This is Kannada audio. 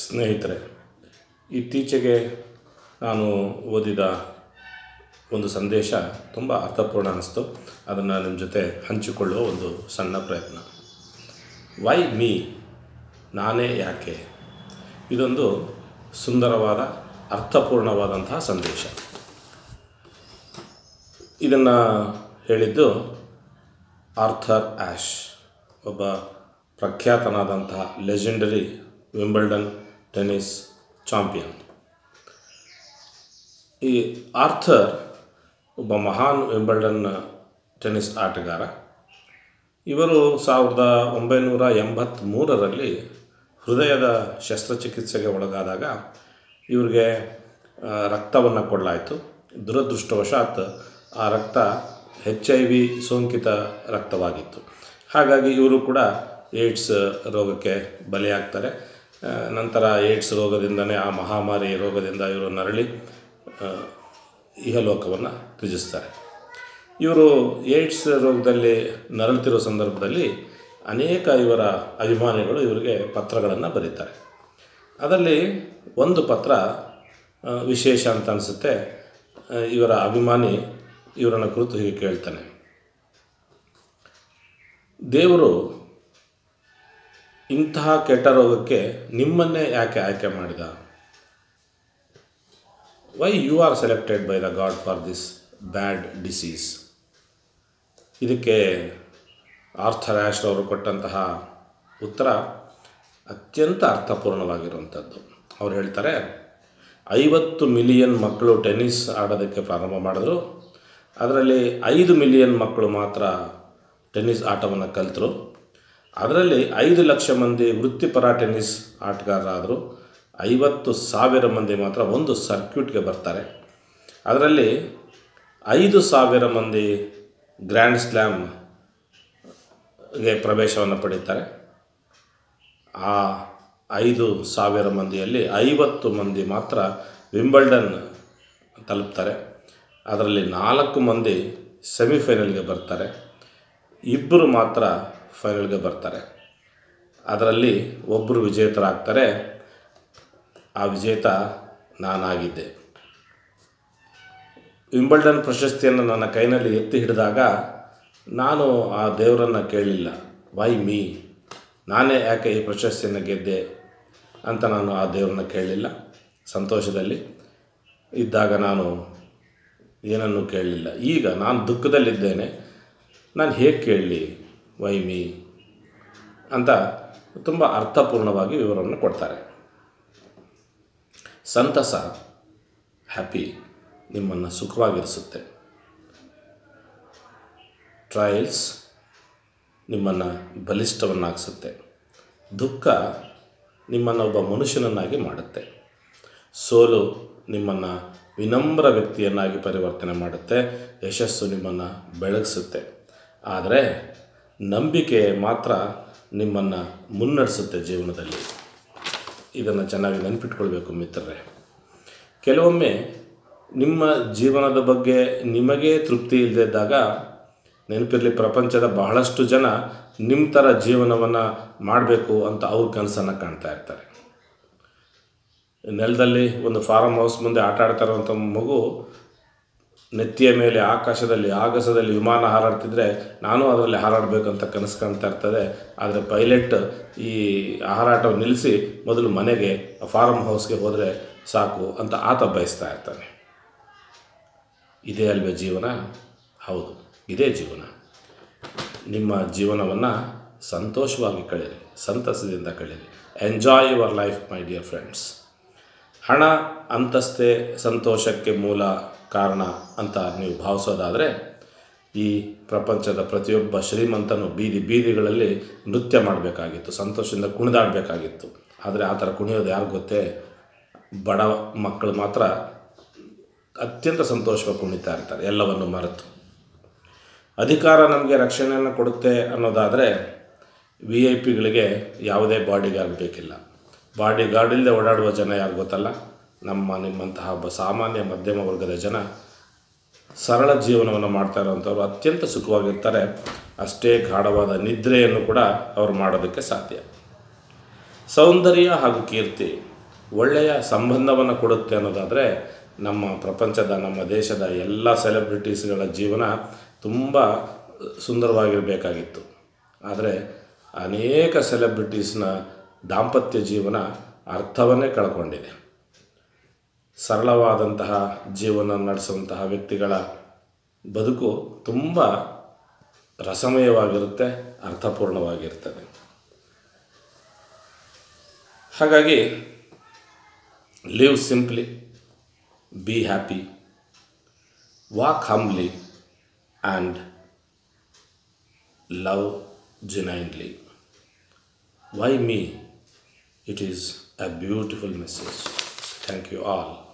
ಸ್ನೇಹಿತರೆ, ಇತ್ತೀಚೆಗೆ ನಾನು ಓದಿದ ಒಂದು ಸಂದೇಶ ತುಂಬ ಅರ್ಥಪೂರ್ಣ ಅನ್ನಿಸ್ತು. ಅದನ್ನು ನಿಮ್ಮ ಜೊತೆ ಹಂಚಿಕೊಳ್ಳುವ ಒಂದು ಸಣ್ಣ ಪ್ರಯತ್ನ. ವೈ ಮೀ, ನಾನೇ ಯಾಕೆ? ಇದೊಂದು ಸುಂದರವಾದ ಅರ್ಥಪೂರ್ಣವಾದಂತಹ ಸಂದೇಶ. ಇದನ್ನು ಹೇಳಿದ್ದು ಆರ್ಥರ್ ಆ್ಯಶ್, ಒಬ್ಬ ಪ್ರಖ್ಯಾತನಾದಂತಹ ಲೆಜೆಂಡರಿ ವಿಂಬಲ್ಡನ್ ಟೆನ್ನಿಸ್ ಚಾಂಪಿಯನ್. ಈ ಆರ್ಥರ್ ಒಬ್ಬ ಮಹಾನ್ ವಿಂಬಲ್ಡನ್ ಟೆನ್ನಿಸ್ ಆಟಗಾರ. ಇವರು 1983ರಲ್ಲಿ ಹೃದಯದ ಶಸ್ತ್ರಚಿಕಿತ್ಸೆಗೆ ಒಳಗಾದಾಗ ಇವರಿಗೆ ರಕ್ತವನ್ನು ಕೊಡಲಾಯಿತು. ದುರದೃಷ್ಟವಶಾತ್ ಆ ರಕ್ತ HIV ಸೋಂಕಿತ ರಕ್ತವಾಗಿತ್ತು. ಹಾಗಾಗಿ ಇವರು ಕೂಡ ಏಡ್ಸ್ ರೋಗಕ್ಕೆ ಬಲಿಯಾಗ್ತಾರೆ. ನಂತರ ಏಡ್ಸ್ ರೋಗದಿಂದನೇ, ಆ ಮಹಾಮಾರಿ ರೋಗದಿಂದ ಇವರು ನರಳಿ ಇಹಲೋಕವನ್ನು ತ್ಯಜಿಸ್ತಾರೆ. ಇವರು ಏಡ್ಸ್ ರೋಗದಲ್ಲಿ ನರಳುತ್ತಿರೋ ಸಂದರ್ಭದಲ್ಲಿ ಅನೇಕ ಇವರ ಅಭಿಮಾನಿಗಳು ಇವರಿಗೆ ಪತ್ರಗಳನ್ನು ಬರೀತಾರೆ. ಅದರಲ್ಲಿ ಒಂದು ಪತ್ರ ವಿಶೇಷ ಅಂತ ಅನಿಸುತ್ತೆ. ಇವರ ಅಭಿಮಾನಿ ಇವರನ್ನು ಕುರಿತು ಹೀಗೆ ಕೇಳ್ತಾನೆ: ದೇವರು ಇಂತಹ ಕೆಟ್ಟ ರೋಗಕ್ಕೆ ನಿಮ್ಮನ್ನೇ ಯಾಕೆ ಆಯ್ಕೆ ಮಾಡಿದ? Why you are selected by the god for this bad disease? ಇದಕ್ಕೆ ಆರ್ಥರ್ ಆ್ಯಶ್ ಅವರು ಕೊಟ್ಟಂತಹ ಉತ್ತರ ಅತ್ಯಂತ ಅರ್ಥಪೂರ್ಣವಾಗಿರುವಂಥದ್ದು. ಅವ್ರು ಹೇಳ್ತಾರೆ, 50 ಮಿಲಿಯನ್ ಮಕ್ಕಳು ಟೆನ್ನಿಸ್ ಆಡೋದಕ್ಕೆ ಪ್ರಾರಂಭ ಮಾಡಿದ್ರು. ಅದರಲ್ಲಿ 5 ಮಿಲಿಯನ್ ಮಕ್ಕಳು ಮಾತ್ರ ಟೆನ್ನಿಸ್ ಆಟವನ್ನು ಕಲಿತರು. ಅದರಲ್ಲಿ 5 ಲಕ್ಷ ಮಂದಿ ವೃತ್ತಿಪರ ಟೆನ್ನಿಸ್ ಆಟಗಾರರಾದರು. 50,000 ಮಂದಿ ಮಾತ್ರ ಒಂದು ಸರ್ಕ್ಯೂಟ್ಗೆ ಬರ್ತಾರೆ. ಅದರಲ್ಲಿ 5,000 ಮಂದಿ ಗ್ರ್ಯಾಂಡ್ ಸ್ಲ್ಯಾಮ್ಗೆ ಪ್ರವೇಶವನ್ನು ಪಡೀತಾರೆ. ಆ 5,000 ಮಂದಿಯಲ್ಲಿ 50 ಮಂದಿ ಮಾತ್ರ ವಿಂಬಲ್ಡನ್ ತಲುಪ್ತಾರೆ. ಅದರಲ್ಲಿ 4 ಮಂದಿ ಸೆಮಿಫೈನಲ್ಗೆ ಬರ್ತಾರೆ. 2 ಮಾತ್ರ ಫೈನಲ್ಗೆ ಬರ್ತಾರೆ. ಅದರಲ್ಲಿ ಒಬ್ಬರು ವಿಜೇತರಾಗ್ತಾರೆ. ಆ ವಿಜೇತ ನಾನಾಗಿದ್ದೆ. ವಿಂಬಲ್ಡನ್ ಪ್ರಶಸ್ತಿಯನ್ನು ನನ್ನ ಕೈನಲ್ಲಿ ಎತ್ತಿ ಹಿಡಿದಾಗ ನಾನು ಆ ದೇವರನ್ನು ಕೇಳಲಿಲ್ಲ, ವೈ ಮೀ, ನಾನೇ ಯಾಕೆ ಈ ಪ್ರಶಸ್ತಿಯನ್ನು ಗೆದ್ದೆ ಅಂತ ನಾನು ಆ ದೇವರನ್ನು ಕೇಳಲಿಲ್ಲ. ಸಂತೋಷದಲ್ಲಿ ಇದ್ದಾಗ ನಾನು ಏನನ್ನೂ ಕೇಳಲಿಲ್ಲ. ಈಗ ನಾನು ದುಃಖದಲ್ಲಿದ್ದೇನೆ, ನಾನು ಹೇಗೆ ಕೇಳಲಿ ವೈ ಮೀ ಅಂತ ತುಂಬ ಅರ್ಥಪೂರ್ಣವಾಗಿ ವಿವರವನ್ನು ಕೊಡ್ತಾರೆ. ಸಂತಸ, ಹ್ಯಾಪಿ ನಿಮ್ಮನ್ನು ಸುಖವಾಗಿರಿಸುತ್ತೆ. ಟ್ರಯಲ್ಸ್ ನಿಮ್ಮನ್ನು ಬಲಿಷ್ಠವನ್ನಾಗಿಸುತ್ತೆ. ದುಃಖ ನಿಮ್ಮನ್ನು ಒಬ್ಬ ಮನುಷ್ಯನನ್ನಾಗಿ ಮಾಡುತ್ತೆ. ಸೋಲು ನಿಮ್ಮನ್ನು ವಿನಮ್ರ ವ್ಯಕ್ತಿಯನ್ನಾಗಿ ಪರಿವರ್ತನೆ ಮಾಡುತ್ತೆ. ಯಶಸ್ಸು ನಿಮ್ಮನ್ನು ಬೆಳಗಿಸುತ್ತೆ. ಆದರೆ ನಂಬಿಕೆ ಮಾತ್ರ ನಿಮ್ಮನ್ನು ಮುನ್ನಡೆಸುತ್ತೆ ಜೀವನದಲ್ಲಿ. ಇದನ್ನು ಚೆನ್ನಾಗಿ ನೆನಪಿಟ್ಕೊಳ್ಬೇಕು ಮಿತ್ರರೇ. ಕೆಲವೊಮ್ಮೆ ನಿಮ್ಮ ಜೀವನದ ಬಗ್ಗೆ ನಿಮಗೇ ತೃಪ್ತಿ ಇಲ್ಲದಿದ್ದಾಗ, ನೆನಪಿರಲಿ, ಪ್ರಪಂಚದ ಬಹಳಷ್ಟು ಜನ ನಿಮ್ಮ ಥರ ಜೀವನವನ್ನು ಮಾಡಬೇಕು ಅಂತ ಅವ್ರ ಕನಸನ್ನು ಕಾಣ್ತಾ ಇರ್ತಾರೆ. ನೆಲದಲ್ಲಿ ಒಂದು ಫಾರಮ್ ಹೌಸ್ ಮುಂದೆ ಆಟ ಆಡ್ತಾ ಇರುವಂಥ ಮಗು ನೆತ್ತಿಯ ಮೇಲೆ ಆಕಾಶದಲ್ಲಿ ಆಗಸದಲ್ಲಿ ವಿಮಾನ ಹಾರಾಡ್ತಿದ್ರೆ ನಾನು ಅದರಲ್ಲಿ ಹಾರಾಡಬೇಕಂತ ಕನಸು ಕಾಣ್ತಾ ಇರ್ತದೆ. ಆದರೆ ಪೈಲಟ್ ಈ ಹಾರಾಟವನ್ನು ನಿಲ್ಲಿಸಿ ಮೊದಲು ಮನೆಗೆ ಫಾರಮ್ ಹೌಸ್ಗೆ ಹೋದರೆ ಸಾಕು ಅಂತ ಆತ ಬಯಸ್ತಾ ಇರ್ತಾನೆ. ಇದೇ ಅಲ್ವೇ ಜೀವನ? ಹೌದು, ಇದೇ ಜೀವನ. ನಿಮ್ಮ ಜೀವನವನ್ನು ಸಂತೋಷವಾಗಿ ಕಳೆಯಿರಿ, ಸಂತಸದಿಂದ ಕಳೆಯಿರಿ. Enjoy your life my dear friends. ಹಣ, ಅಂತಸ್ತೆ ಸಂತೋಷಕ್ಕೆ ಮೂಲ ಕಾರಣ ಅಂತ ನೀವು ಭಾವಿಸೋದಾದರೆ, ಈ ಪ್ರಪಂಚದ ಪ್ರತಿಯೊಬ್ಬ ಶ್ರೀಮಂತನು ಬೀದಿಗಳಲ್ಲಿ ನೃತ್ಯ ಮಾಡಬೇಕಾಗಿತ್ತು, ಸಂತೋಷದಿಂದ ಕುಣಿದಾಡಬೇಕಾಗಿತ್ತು. ಆದರೆ ಆ ಥರ ಕುಣಿಯೋದು ಯಾರು ಗೊತ್ತೇ? ಬಡ ಮಕ್ಕಳು ಮಾತ್ರ ಅತ್ಯಂತ ಸಂತೋಷವಾಗಿ ಕುಣಿತಾ ಇರ್ತಾರೆ, ಎಲ್ಲವನ್ನು ಮರೆತು. ಅಧಿಕಾರ ನಮಗೆ ರಕ್ಷಣೆಯನ್ನು ಕೊಡುತ್ತೆ ಅನ್ನೋದಾದರೆ, VIP ಗಳಿಗೆ ಯಾವುದೇ ಬಾಡಿಗಾರ್ಡ್ ಬೇಕಿಲ್ಲ. ಬಾಡಿಗಾರ್ಡ್ ಇಲ್ಲದೆ ಓಡಾಡುವ ಜನ ಯಾರು ಗೊತ್ತಲ್ಲ? ನಿಮ್ಮಂತಹ ಒಬ್ಬ ಸಾಮಾನ್ಯ ಮಧ್ಯಮ ವರ್ಗದ ಜನ ಸರಳ ಜೀವನವನ್ನು ಮಾಡ್ತಾ ಇರೋವಂಥವ್ರು ಅತ್ಯಂತ ಸುಖವಾಗಿರ್ತಾರೆ. ಅಷ್ಟೇ ಗಾಢವಾದ ನಿದ್ರೆಯನ್ನು ಕೂಡ ಅವರು ಮಾಡೋದಕ್ಕೆ ಸಾಧ್ಯ. ಸೌಂದರ್ಯ ಹಾಗೂ ಕೀರ್ತಿ ಒಳ್ಳೆಯ ಸಂಬಂಧವನ್ನು ಕೊಡುತ್ತೆ ಅನ್ನೋದಾದರೆ ನಮ್ಮ ಪ್ರಪಂಚದ, ನಮ್ಮ ದೇಶದ ಎಲ್ಲ ಸೆಲೆಬ್ರಿಟೀಸ್ಗಳ ಜೀವನ ತುಂಬ ಸುಂದರವಾಗಿರಬೇಕಾಗಿತ್ತು. ಆದರೆ ಅನೇಕ ಸೆಲೆಬ್ರಿಟೀಸ್ನ ದಾಂಪತ್ಯ ಜೀವನ ಅರ್ಥವನ್ನೇ ಕಳ್ಕೊಂಡಿದೆ. ಸರಳವಾದಂತಹ ಜೀವನ ನಡೆಸುವಂತಹ ವ್ಯಕ್ತಿಗಳ ಬದುಕು ತುಂಬ ರಸಮಯವಾಗಿರುತ್ತೆ, ಅರ್ಥಪೂರ್ಣವಾಗಿರ್ತದೆ. ಹಾಗಾಗಿ live simply, be happy, walk humbly and love genuinely. Why me? It is a beautiful message. Thank you all.